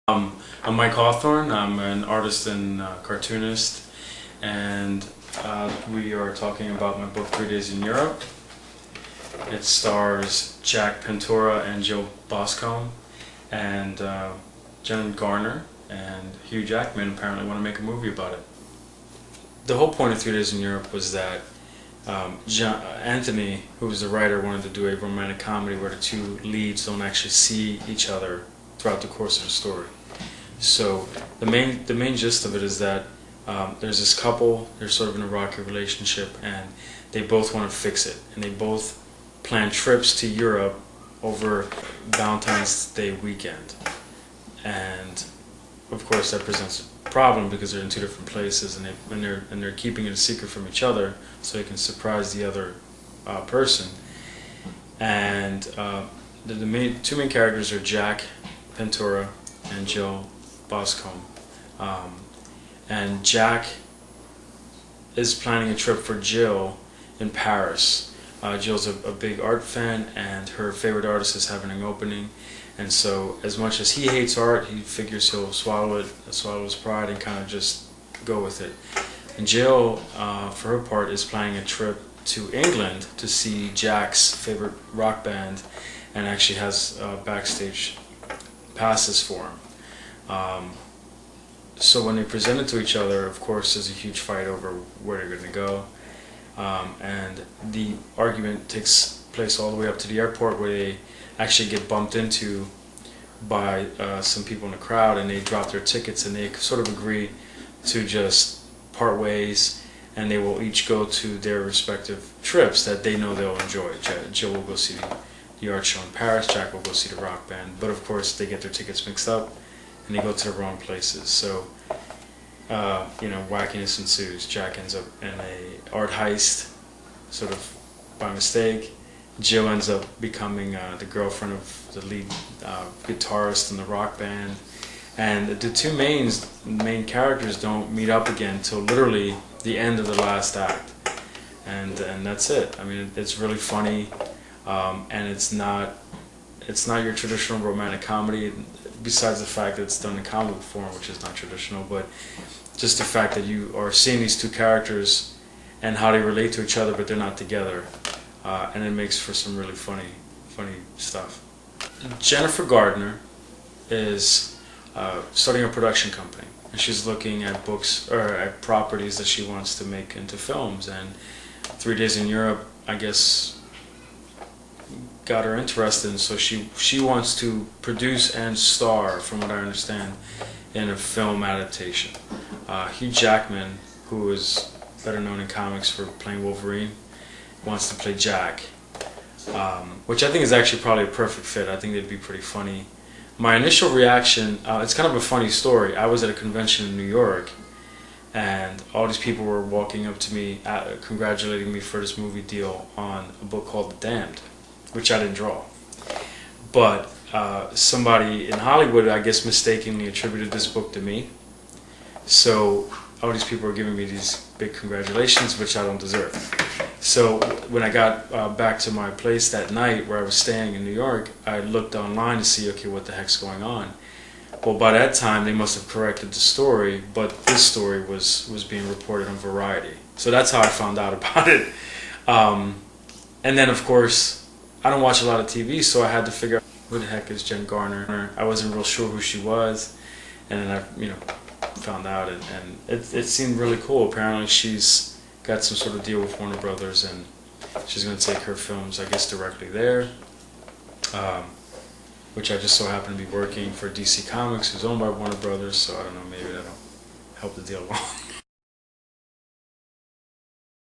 I'm Mike Hawthorne. I'm an artist and cartoonist, and we are talking about my book 3 Days in Europe. It stars Jack Ventura and Jill Boscombe, and Jen Garner and Hugh Jackman apparently want to make a movie about it. The whole point of 3 Days in Europe was that Anthony, who was the writer, wanted to do a romantic comedy where the two leads don't actually see each other throughout the course of the story. So the main gist of it is that there's this couple, they're sort of in a rocky relationship, and they both want to fix it, and they both plan trips to Europe over Valentine's Day weekend. And of course that presents a problem because they're in two different places, and they're keeping it a secret from each other so they can surprise the other person. And the two main characters are Jack Ventura and Jill Boscombe. And Jack is planning a trip for Jill in Paris. Jill's a big art fan, and her favorite artist is having an opening, and so as much as he hates art, he figures he'll swallow his pride and kind of just go with it. And Jill, for her part, is planning a trip to England to see Jack's favorite rock band, and actually has backstage passes for him. So when they present it to each other, of course there's a huge fight over where they're going to go, and the argument takes place all the way up to the airport, where they actually get bumped into by some people in the crowd, and they drop their tickets, and they sort of agree to just part ways, and they will each go to their respective trips that they know they'll enjoy. Jill will go see the art show in Paris, Jack will go see the rock band, but of course they get their tickets mixed up and they go to the wrong places. So wackiness ensues. Jack ends up in a art heist sort of by mistake. Jill ends up becoming the girlfriend of the lead guitarist in the rock band, and the two main characters don't meet up again till literally the end of the last act, and that's it. I mean, it's really funny. And it's not your traditional romantic comedy, besides the fact that it's done in comic form, which is not traditional, but just the fact that you are seeing these two characters and how they relate to each other, but they're not together, and it makes for some really funny stuff. Jennifer Gardner is starting a production company, and she's looking at books or at properties that she wants to make into films, and 3 Days in Europe, I guess, got her interested, and so she wants to produce and star, from what I understand, in a film adaptation. Hugh Jackman, who is better known in comics for playing Wolverine, wants to play Jack, which I think is actually probably a perfect fit. I think they'd be pretty funny. My initial reaction, it's kind of a funny story. I was at a convention in New York, and all these people were walking up to me, congratulating me for this movie deal on a book called The Damned, which I didn't draw. But somebody in Hollywood, I guess, mistakenly attributed this book to me. So all these people were giving me these big congratulations, which I don't deserve. So when I got back to my place that night where I was staying in New York, I looked online to see, okay, what the heck's going on? Well, by that time they must have corrected the story, but this story was being reported on Variety. So that's how I found out about it. And then, of course, I don't watch a lot of TV, so I had to figure out who the heck is Jen Garner. I wasn't real sure who she was, and then I found out, and it seemed really cool. Apparently she's got some sort of deal with Warner Brothers, and she's going to take her films, I guess, directly there, which I just so happen to be working for DC Comics, who's owned by Warner Brothers, so I don't know, maybe that'll help the deal along.